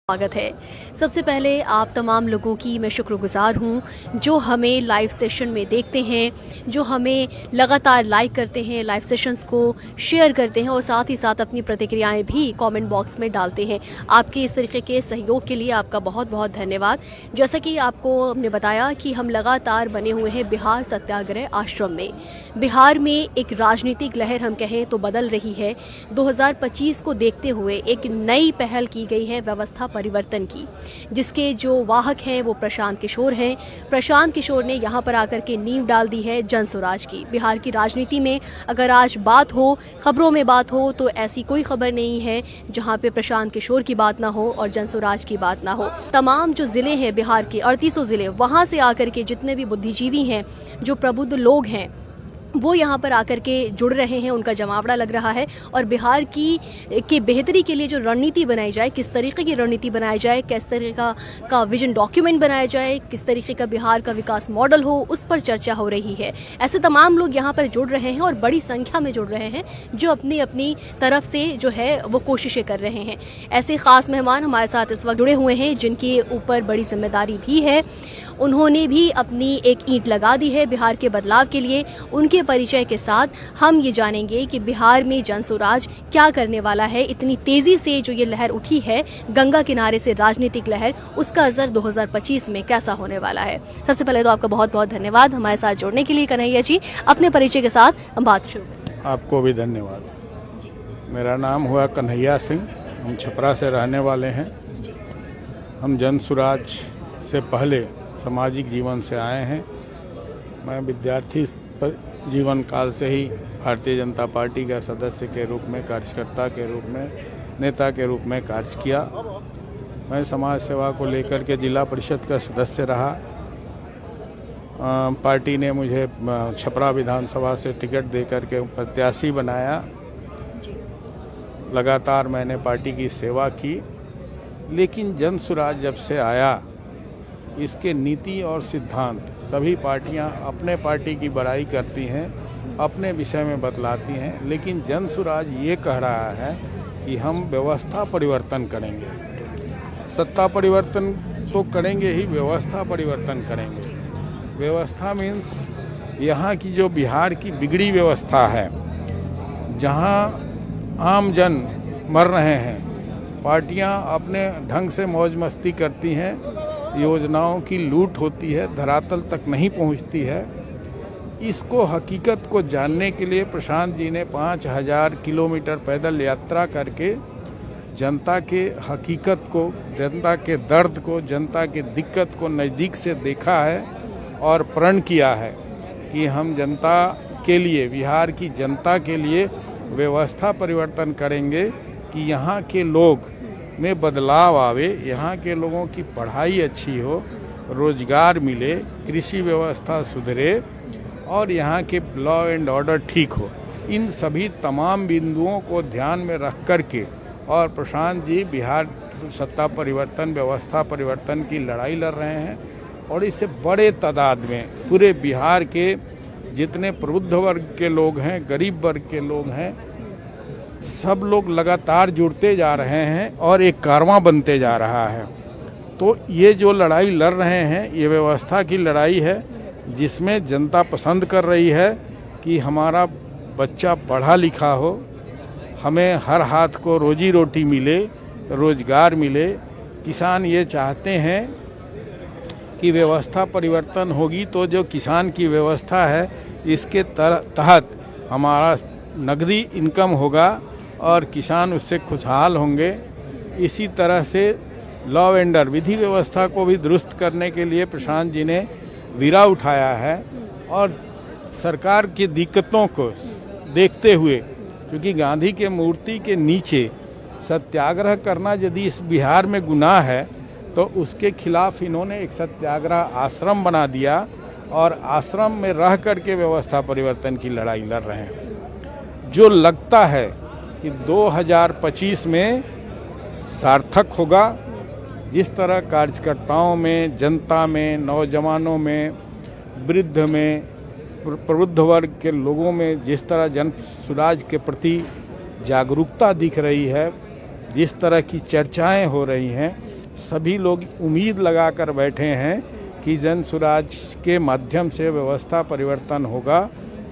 स्वागत है। सबसे पहले आप तमाम लोगों की मैं शुक्रगुजार हूँ जो हमें लाइव सेशन में देखते हैं, जो हमें लगातार लाइक करते हैं, लाइव सेशंस को शेयर करते हैं और साथ ही साथ अपनी प्रतिक्रियाएं भी कमेंट बॉक्स में डालते हैं। आपके इस तरीके के सहयोग के लिए आपका बहुत बहुत धन्यवाद। जैसा कि आपको हमने बताया कि हम लगातार बने हुए हैं बिहार सत्याग्रह आश्रम में। बिहार में एक राजनीतिक लहर हम कहें तो बदल रही है। 2025 को देखते हुए एक नई पहल की गई है व्यवस्था परिवर्तन की, जिसके जो वाहक हैं वो प्रशांत किशोर हैं। प्रशांत किशोर ने यहाँ पर आकर के नींव डाल दी है जन स्वराज की। बिहार की राजनीति में अगर आज बात हो, खबरों में बात हो, तो ऐसी कोई खबर नहीं है जहाँ पे प्रशांत किशोर की बात ना हो और जन स्वराज की बात ना हो। तमाम जो जिले हैं बिहार के 38 जिले, वहाँ से आकर के जितने भी बुद्धिजीवी हैं, जो प्रबुद्ध लोग हैं, वो यहाँ पर आकर के जुड़ रहे हैं। उनका जमावड़ा लग रहा है और बिहार की बेहतरी के लिए जो रणनीति बनाई जाए, किस तरीके की रणनीति बनाई जाए, किस तरीके का विजन डॉक्यूमेंट बनाया जाए, किस तरीके का बिहार का विकास मॉडल हो, उस पर चर्चा हो रही है। ऐसे तमाम लोग यहाँ पर जुड़ रहे हैं और बड़ी संख्या में जुड़ रहे हैं, जो अपनी अपनी तरफ से जो है वो कोशिशें कर रहे हैं। ऐसे ख़ास मेहमान हमारे साथ इस वक्त जुड़े हुए हैं जिनके ऊपर बड़ी जिम्मेदारी भी है। उन्होंने भी अपनी एक ईंट लगा दी है बिहार के बदलाव के लिए। उनके परिचय के साथ हम ये जानेंगे कि बिहार में जन स्वराज क्या करने वाला है। इतनी तेज़ी से जो ये लहर उठी है, गंगा किनारे से राजनीतिक लहर, उसका असर 2025 में कैसा होने वाला है। सबसे पहले तो आपका बहुत बहुत धन्यवाद हमारे साथ जुड़ने के लिए। कन्हैया जी, अपने परिचय के साथ हम बात शुरू करें। आपको भी धन्यवाद जी। मेरा नाम हुआ कन्हैया सिंह, हम छपरा से रहने वाले हैं। हम जन स्वराज से पहले सामाजिक जीवन से आए हैं। मैं विद्यार्थी जीवन काल से ही भारतीय जनता पार्टी का सदस्य के रूप में, कार्यकर्ता के रूप में, नेता के रूप में कार्य किया। मैं समाज सेवा को लेकर के जिला परिषद का सदस्य रहा। पार्टी ने मुझे छपरा विधानसभा से टिकट देकर के प्रत्याशी बनाया। लगातार मैंने पार्टी की सेवा की, लेकिन जन स्वराज जब से आया, इसके नीति और सिद्धांत सभी पार्टियां अपने पार्टी की बड़ाई करती हैं, अपने विषय में बतलाती हैं, लेकिन जन स्वराज ये कह रहा है कि हम व्यवस्था परिवर्तन करेंगे। सत्ता परिवर्तन तो करेंगे ही, व्यवस्था परिवर्तन करेंगे। व्यवस्था मीन्स यहाँ की जो बिहार की बिगड़ी व्यवस्था है, जहाँ आम जन मर रहे हैं, पार्टियां अपने ढंग से मौज मस्ती करती हैं, योजनाओं की लूट होती है, धरातल तक नहीं पहुंचती है। इसको हकीकत को जानने के लिए प्रशांत जी ने 5000 किलोमीटर पैदल यात्रा करके जनता के हकीकत को, जनता के दर्द को, जनता की दिक्कत को नज़दीक से देखा है और प्रण किया है कि हम जनता के लिए, बिहार की जनता के लिए व्यवस्था परिवर्तन करेंगे कि यहाँ के लोग में बदलाव आवे, यहाँ के लोगों की पढ़ाई अच्छी हो, रोजगार मिले, कृषि व्यवस्था सुधरे और यहाँ के लॉ एंड ऑर्डर ठीक हो। इन सभी तमाम बिंदुओं को ध्यान में रख कर के और प्रशांत जी बिहार सत्ता परिवर्तन, व्यवस्था परिवर्तन की लड़ाई लड़ रहे हैं और इससे बड़े तादाद में पूरे बिहार के जितने प्रबुद्ध वर्ग के लोग हैं, गरीब वर्ग के लोग हैं, सब लोग लगातार जुड़ते जा रहे हैं और एक कारवां बनते जा रहा है। तो ये जो लड़ाई लड़ रहे हैं, ये व्यवस्था की लड़ाई है, जिसमें जनता पसंद कर रही है कि हमारा बच्चा पढ़ा लिखा हो, हमें हर हाथ को रोजी रोटी मिले, रोजगार मिले। किसान ये चाहते हैं कि व्यवस्था परिवर्तन होगी तो जो किसान की व्यवस्था है, इसके तहत हमारा नगदी इनकम होगा और किसान उससे खुशहाल होंगे। इसी तरह से लॉ एंड ऑर्डर, विधि व्यवस्था को भी दुरुस्त करने के लिए प्रशांत जी ने वीरा उठाया है और सरकार की दिक्कतों को देखते हुए, क्योंकि गांधी के मूर्ति के नीचे सत्याग्रह करना यदि इस बिहार में गुनाह है, तो उसके खिलाफ इन्होंने एक सत्याग्रह आश्रम बना दिया और आश्रम में रह करके व्यवस्था परिवर्तन की लड़ाई लड़ रहे हैं। जो लगता है कि 2025 में सार्थक होगा, जिस तरह कार्यकर्ताओं में, जनता में, नौजवानों में, वृद्ध में, प्रबुद्ध वर्ग के लोगों में जिस तरह जन स्वराज के प्रति जागरूकता दिख रही है, जिस तरह की चर्चाएं हो रही हैं, सभी लोग उम्मीद लगा कर बैठे हैं कि जन स्वराज के माध्यम से व्यवस्था परिवर्तन होगा,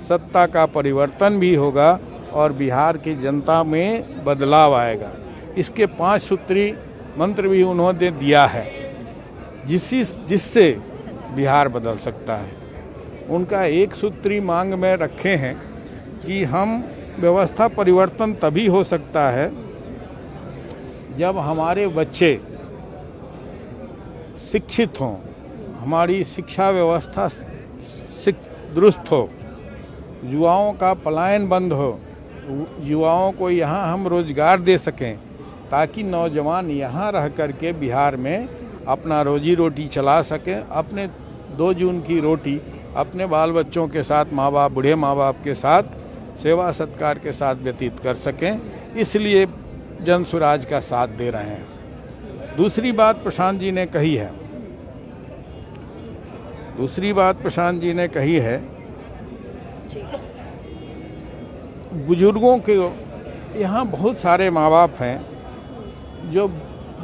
सत्ता का परिवर्तन भी होगा और बिहार की जनता में बदलाव आएगा। इसके 5 सूत्री मंत्र भी उन्होंने दिया है जिससे बिहार बदल सकता है। उनका एक सूत्री मांग में रखे हैं कि हम व्यवस्था परिवर्तन तभी हो सकता है जब हमारे बच्चे शिक्षित हों, हमारी शिक्षा व्यवस्था दुरुस्त हो, युवाओं का पलायन बंद हो, युवाओं को यहाँ हम रोजगार दे सकें ताकि नौजवान यहाँ रह कर के बिहार में अपना रोजी रोटी चला सकें, अपने 2 जून की रोटी अपने बाल बच्चों के साथ, माँ बाप, बूढ़े माँ बाप के साथ सेवा सत्कार के साथ व्यतीत कर सकें। इसलिए जन स्वराज का साथ दे रहे हैं। दूसरी बात प्रशांत जी ने कही है बुजुर्गों के यहाँ बहुत सारे माँ बाप हैं जो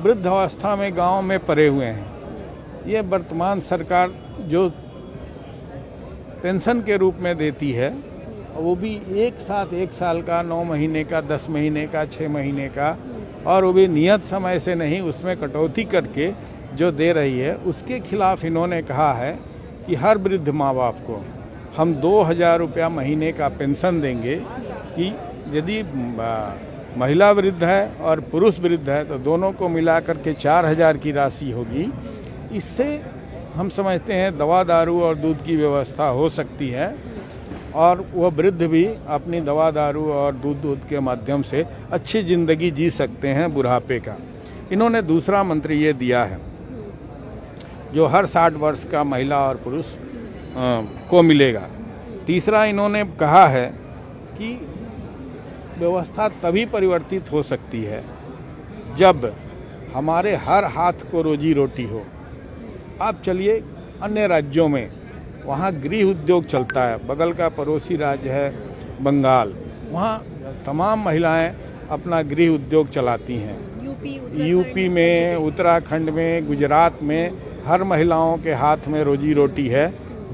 वृद्धावस्था में गांव में पड़े हुए हैं। ये वर्तमान सरकार जो पेंशन के रूप में देती है वो भी एक साल का, 9 महीने का, 10 महीने का, 6 महीने का, और वो भी नियत समय से नहीं, उसमें कटौती करके जो दे रही है, उसके खिलाफ इन्होंने कहा है कि हर वृद्ध माँ बाप को हम 2000 रुपया महीने का पेंशन देंगे कि यदि महिला वृद्ध है और पुरुष वृद्ध है तो दोनों को मिलाकर के 4000 की राशि होगी। इससे हम समझते हैं दवा दारू और दूध की व्यवस्था हो सकती है और वह वृद्ध भी अपनी दवा दारू और दूध के माध्यम से अच्छी ज़िंदगी जी सकते हैं बुढ़ापे का। इन्होंने दूसरा मंत्र ये दिया है जो हर 60 वर्ष का महिला और पुरुष को मिलेगा। तीसरा इन्होंने कहा है कि व्यवस्था तभी परिवर्तित हो सकती है जब हमारे हर हाथ को रोजी रोटी हो। आप चलिए अन्य राज्यों में, वहाँ गृह उद्योग चलता है। बगल का पड़ोसी राज्य है बंगाल, वहाँ तमाम महिलाएं अपना गृह उद्योग चलाती हैं। यूपी में, उत्तराखंड में, गुजरात में हर महिलाओं के हाथ में रोजी रोटी है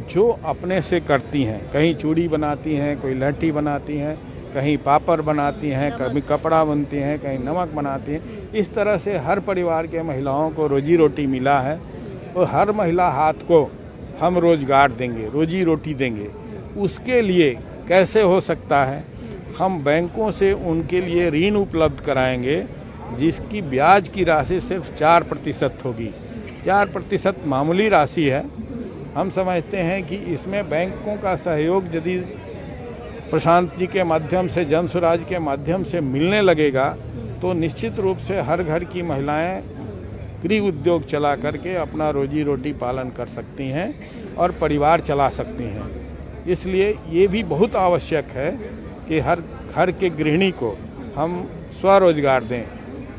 जो अपने से करती हैं। कहीं चूड़ी बनाती हैं, कोई लहठी बनाती हैं, कहीं पापड़ बनाती हैं, कभी कपड़ा बनती हैं, कहीं नमक बनाती हैं। इस तरह से हर परिवार के महिलाओं को रोजी रोटी मिला है और हर महिला हाथ को हम रोजगार देंगे, रोजी रोटी देंगे। उसके लिए कैसे हो सकता है? हम बैंकों से उनके लिए ऋण उपलब्ध कराएंगे जिसकी ब्याज की राशि सिर्फ 4% होगी। 4% मामूली राशि है। हम समझते हैं कि इसमें बैंकों का सहयोग यदि प्रशांत जी के माध्यम से, जन स्वराज के माध्यम से मिलने लगेगा तो निश्चित रूप से हर घर की महिलाएं गृह उद्योग चला करके अपना रोजी रोटी पालन कर सकती हैं और परिवार चला सकती हैं। इसलिए ये भी बहुत आवश्यक है कि हर घर के गृहिणी को हम स्वरोजगार दें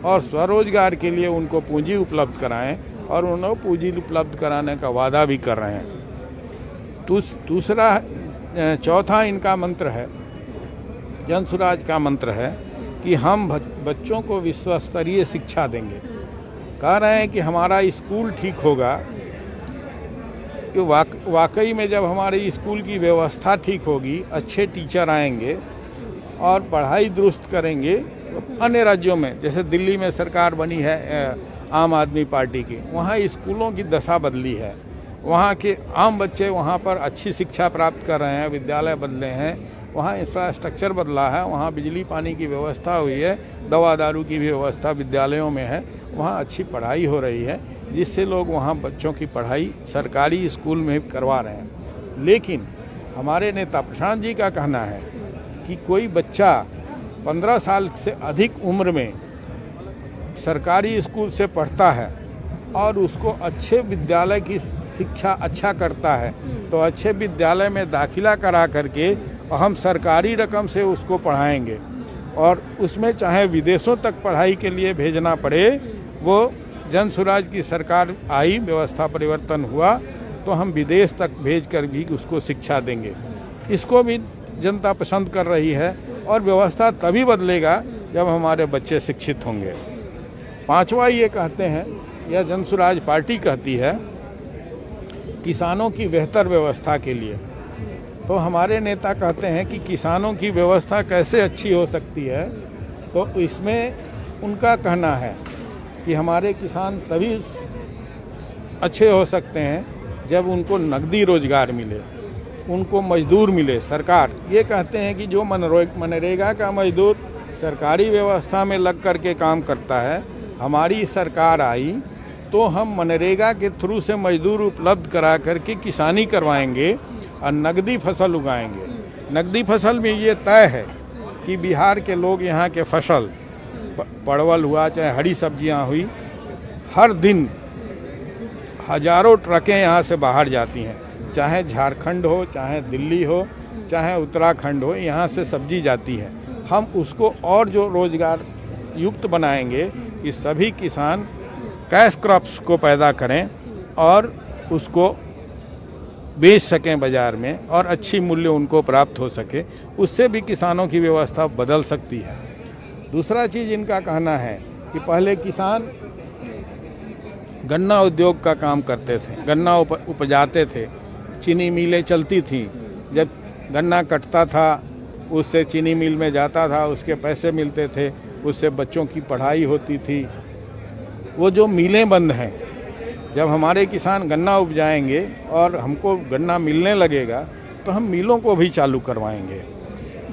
और स्वरोजगार के लिए उनको पूंजी उपलब्ध कराएं और उन्हें पूंजी उपलब्ध कराने का वादा भी कर रहे हैं। चौथा इनका मंत्र है, जन स्वराज का मंत्र है कि हम बच्चों को विश्व स्तरीय शिक्षा देंगे। कह रहे हैं कि हमारा स्कूल ठीक होगा कि वाकई में जब हमारे स्कूल की व्यवस्था ठीक होगी, अच्छे टीचर आएंगे और पढ़ाई दुरुस्त करेंगे। तो अन्य राज्यों में जैसे दिल्ली में सरकार बनी है आम आदमी पार्टी की, वहाँ स्कूलों की दशा बदली है। वहाँ के आम बच्चे वहाँ पर अच्छी शिक्षा प्राप्त कर रहे हैं, विद्यालय बदले हैं, वहाँ इंफ्रास्ट्रक्चर बदला है, वहाँ बिजली पानी की व्यवस्था हुई है, दवा दारू की भी व्यवस्था विद्यालयों में है, वहाँ अच्छी पढ़ाई हो रही है जिससे लोग वहाँ बच्चों की पढ़ाई सरकारी स्कूल में करवा रहे हैं। लेकिन हमारे नेता प्रशांत जी का कहना है कि कोई बच्चा 15 साल से अधिक उम्र में सरकारी स्कूल से पढ़ता है और उसको अच्छे विद्यालय की शिक्षा अच्छा करता है तो अच्छे विद्यालय में दाखिला करा करके हम सरकारी रकम से उसको पढ़ाएंगे और उसमें चाहे विदेशों तक पढ़ाई के लिए भेजना पड़े। वो जन स्वराज की सरकार आई, व्यवस्था परिवर्तन हुआ तो हम विदेश तक भेज कर भी उसको शिक्षा देंगे। इसको भी जनता पसंद कर रही है और व्यवस्था तभी बदलेगा जब हमारे बच्चे शिक्षित होंगे। पांचवा ये कहते हैं या जनसुराज पार्टी कहती है किसानों की बेहतर व्यवस्था के लिए, तो हमारे नेता कहते हैं कि किसानों की व्यवस्था कैसे अच्छी हो सकती है। तो इसमें उनका कहना है कि हमारे किसान तभी अच्छे हो सकते हैं जब उनको नकदी रोजगार मिले, उनको मजदूर मिले। सरकार ये कहते हैं कि जो मनरेगा का मजदूर सरकारी व्यवस्था में लग कर के काम करता है, हमारी सरकार आई तो हम मनरेगा के थ्रू से मजदूर उपलब्ध करा करके किसानी करवाएंगे और नकदी फसल उगाएंगे। नकदी फसल में ये तय है कि बिहार के लोग यहाँ के फसल परवल हुआ चाहे हरी सब्जियाँ हुई, हर दिन हजारों ट्रकें यहाँ से बाहर जाती हैं, चाहे झारखंड हो, चाहे दिल्ली हो, चाहे उत्तराखंड हो, यहाँ से सब्जी जाती है। हम उसको और जो रोजगार युक्त बनाएंगे कि सभी किसान कैश क्रॉप्स को पैदा करें और उसको बेच सकें बाज़ार में और अच्छी मूल्य उनको प्राप्त हो सके, उससे भी किसानों की व्यवस्था बदल सकती है। दूसरा चीज़ इनका कहना है कि पहले किसान गन्ना उद्योग का काम करते थे, गन्ना उपजाते थे, चीनी मिलें चलती थीं, जब गन्ना कटता था उससे चीनी मिल में जाता था, उसके पैसे मिलते थे, उससे बच्चों की पढ़ाई होती थी। वो जो मिलें बंद हैं, जब हमारे किसान गन्ना उपजाएंगे और हमको गन्ना मिलने लगेगा तो हम मिलों को भी चालू करवाएंगे।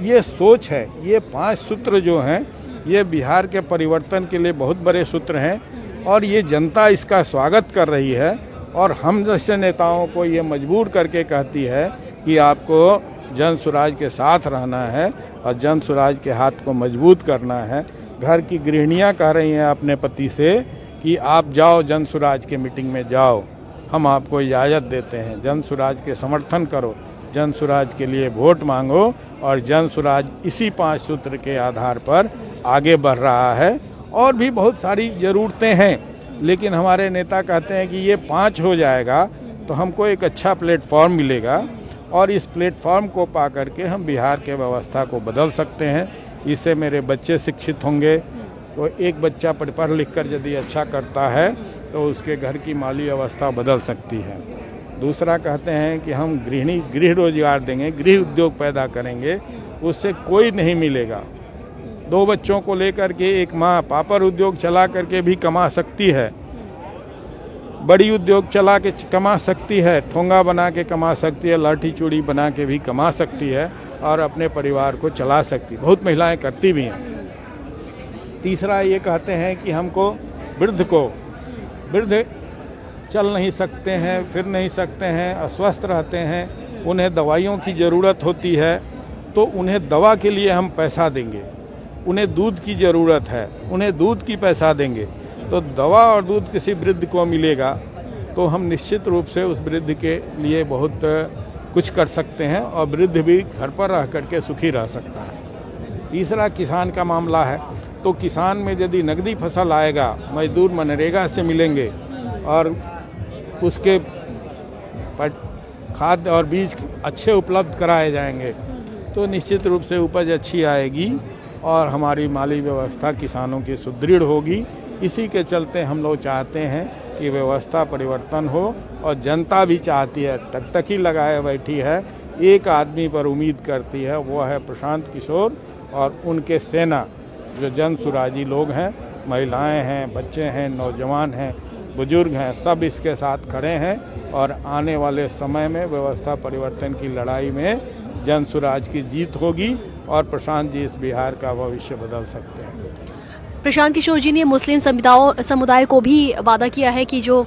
ये सोच है। ये 5 सूत्र जो हैं ये बिहार के परिवर्तन के लिए बहुत बड़े सूत्र हैं और ये जनता इसका स्वागत कर रही है और हम जैसे नेताओं को ये मजबूर करके कहती है कि आपको जनसुराज के साथ रहना है और जनसुराज के हाथ को मजबूत करना है। घर की गृहिणियाँ कह रही हैं अपने पति से कि आप जाओ जनसुराज के मीटिंग में जाओ, हम आपको इजाज़त देते हैं, जनसुराज के समर्थन करो, जनसुराज के लिए वोट मांगो। और जनसुराज इसी 5 सूत्र के आधार पर आगे बढ़ रहा है। और भी बहुत सारी ज़रूरतें हैं, लेकिन हमारे नेता कहते हैं कि ये 5 हो जाएगा तो हमको एक अच्छा प्लेटफॉर्म मिलेगा और इस प्लेटफॉर्म को पा करके हम बिहार के व्यवस्था को बदल सकते हैं। इससे मेरे बच्चे शिक्षित होंगे, तो एक बच्चा पढ़ लिख कर यदि अच्छा करता है तो उसके घर की माली अवस्था बदल सकती है। दूसरा कहते हैं कि हम गृह रोजगार देंगे, गृह उद्योग पैदा करेंगे, उससे कोई नहीं मिलेगा। 2 बच्चों को लेकर के एक माँ पापड़ उद्योग चला करके भी कमा सकती है, बड़ी उद्योग चला के कमा सकती है, ठोंगा बना के कमा सकती है, लाठी चूड़ी बना के भी कमा सकती है और अपने परिवार को चला सकती है। बहुत महिलाएं करती भी हैं। तीसरा ये कहते हैं कि हमको वृद्ध चल नहीं सकते हैं, फिर नहीं सकते हैं, अस्वस्थ रहते हैं, उन्हें दवाइयों की ज़रूरत होती है, तो उन्हें दवा के लिए हम पैसा देंगे। उन्हें दूध की ज़रूरत है, उन्हें दूध की पैसा देंगे। तो दवा और दूध किसी वृद्ध को मिलेगा तो हम निश्चित रूप से उस वृद्ध के लिए बहुत कुछ कर सकते हैं और वृद्ध भी घर पर रह करके सुखी रह सकता है। तीसरा किसान का मामला है, तो किसान में यदि नकदी फसल आएगा, मजदूर मनरेगा से मिलेंगे और उसके खाद और बीज अच्छे उपलब्ध कराए जाएंगे तो निश्चित रूप से उपज अच्छी आएगी और हमारी माली व्यवस्था किसानों की सुदृढ़ होगी। इसी के चलते हम लोग चाहते हैं कि व्यवस्था परिवर्तन हो और जनता भी चाहती है, टकटकी लगाए बैठी है, एक आदमी पर उम्मीद करती है, वो है प्रशांत किशोर और उनके सेना जो जनसुराजी लोग हैं, महिलाएं हैं, बच्चे हैं, नौजवान हैं, बुजुर्ग हैं, सब इसके साथ खड़े हैं और आने वाले समय में व्यवस्था परिवर्तन की लड़ाई में जनसुराज की जीत होगी और प्रशांत जी इस बिहार का भविष्य बदल सकते हैं। प्रशांत किशोर जी ने मुस्लिम समुदाय को भी वादा किया है कि जो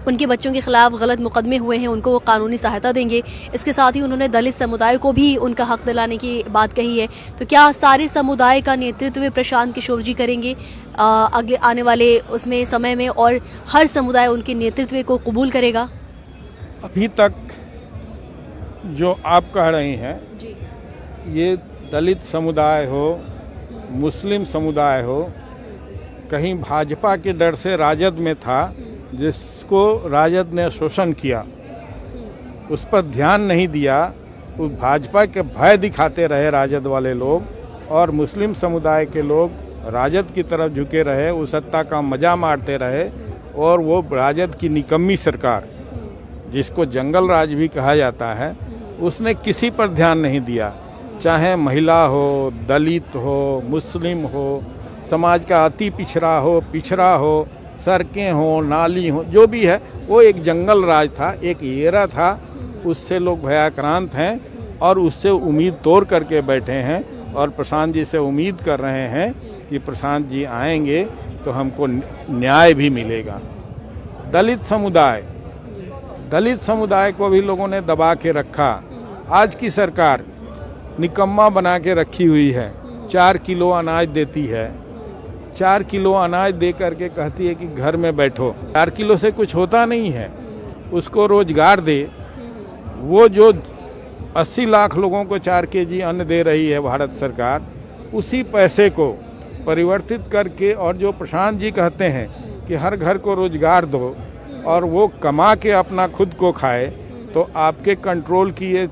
उनके बच्चों के खिलाफ गलत मुकदमे हुए हैं उनको वो कानूनी सहायता देंगे। इसके साथ ही उन्होंने दलित समुदाय को भी उनका हक दिलाने की बात कही है। तो क्या सारे समुदाय का नेतृत्व प्रशांत किशोर जी करेंगे अगले आने वाले उसमें समय में, और हर समुदाय उनके नेतृत्व को कबूल करेगा? अभी तक जो आप कह रही हैं जी, ये दलित समुदाय हो, मुस्लिम समुदाय हो, कहीं भाजपा के डर से राजद में था जिसको राजद ने शोषण किया, उस पर ध्यान नहीं दिया, उस भाजपा के भय दिखाते रहे राजद वाले लोग और मुस्लिम समुदाय के लोग राजद की तरफ झुके रहे, उस सत्ता का मजा मारते रहे और वो राजद की निकम्मी सरकार, जिसको जंगल राज भी कहा जाता है, उसने किसी पर ध्यान नहीं दिया। चाहे महिला हो, दलित हो, मुस्लिम हो, समाज का अति पिछड़ा हो, सड़कें हो, नाली हो, जो भी है वो एक जंगल राज था, एक एरा था। उससे लोग भयाक्रांत हैं और उससे उम्मीद तोड़ करके बैठे हैं और प्रशांत जी से उम्मीद कर रहे हैं कि प्रशांत जी आएंगे तो हमको न्याय भी मिलेगा। दलित समुदाय को भी लोगों ने दबा के रखा। आज की सरकार निकम्मा बना के रखी हुई है। 4 किलो अनाज देती है, 4 किलो अनाज दे करके कहती है कि घर में बैठो। 4 किलो से कुछ होता नहीं है, उसको रोजगार दे। वो जो 80 लाख लोगों को 4 केजी अन्न दे रही है भारत सरकार, उसी पैसे को परिवर्तित करके, और जो प्रशांत जी कहते हैं कि हर घर को रोजगार दो और वो कमा के अपना खुद को खाए, तो आपके कंट्रोल की ये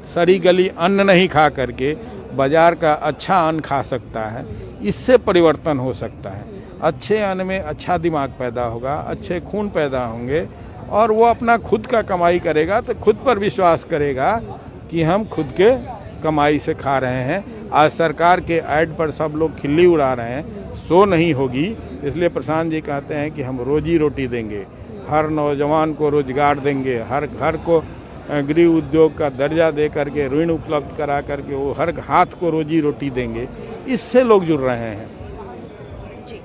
सड़ी गली अन्न नहीं खा करके बाजार का अच्छा अन्न खा सकता है। इससे परिवर्तन हो सकता है। अच्छे अन्न में अच्छा दिमाग पैदा होगा, अच्छे खून पैदा होंगे और वो अपना खुद का कमाई करेगा तो खुद पर विश्वास करेगा कि हम खुद के कमाई से खा रहे हैं। आज सरकार के ऐड पर सब लोग खिल्ली उड़ा रहे हैं, सो नहीं होगी। इसलिए प्रशांत जी कहते हैं कि हम रोजी रोटी देंगे, हर नौजवान को रोजगार देंगे, हर घर को गृह उद्योग का दर्जा दे करके, ऋण उपलब्ध करा करके वो हर हाथ को रोजी रोटी देंगे। इससे लोग जुड़ रहे हैं। जी,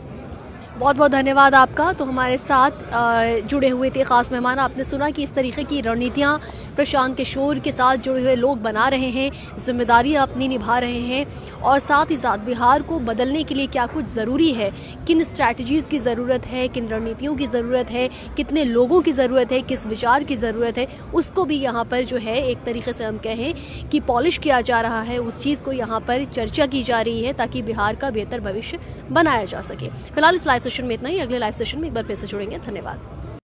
बहुत बहुत धन्यवाद आपका। तो हमारे साथ जुड़े हुए थे खास मेहमान। आपने सुना कि इस तरीके की रणनीतियाँ प्रशांत किशोर के साथ जुड़े हुए लोग बना रहे हैं, जिम्मेदारियाँ अपनी निभा रहे हैं और साथ ही साथ बिहार को बदलने के लिए क्या कुछ ज़रूरी है, किन स्ट्रैटेजीज़ की ज़रूरत है, किन रणनीतियों की ज़रूरत है, कितने लोगों की ज़रूरत है, किस विचार की ज़रूरत है, उसको भी यहाँ पर जो है एक तरीके से हम कहें कि पॉलिश किया जा रहा है। उस चीज़ को यहाँ पर चर्चा की जा रही है ताकि बिहार का बेहतर भविष्य बनाया जा सके। फिलहाल इस लाइव सेशन में इतना ही। अगले लाइव सेशन में एक बार फिर से जुड़ेंगे। धन्यवाद।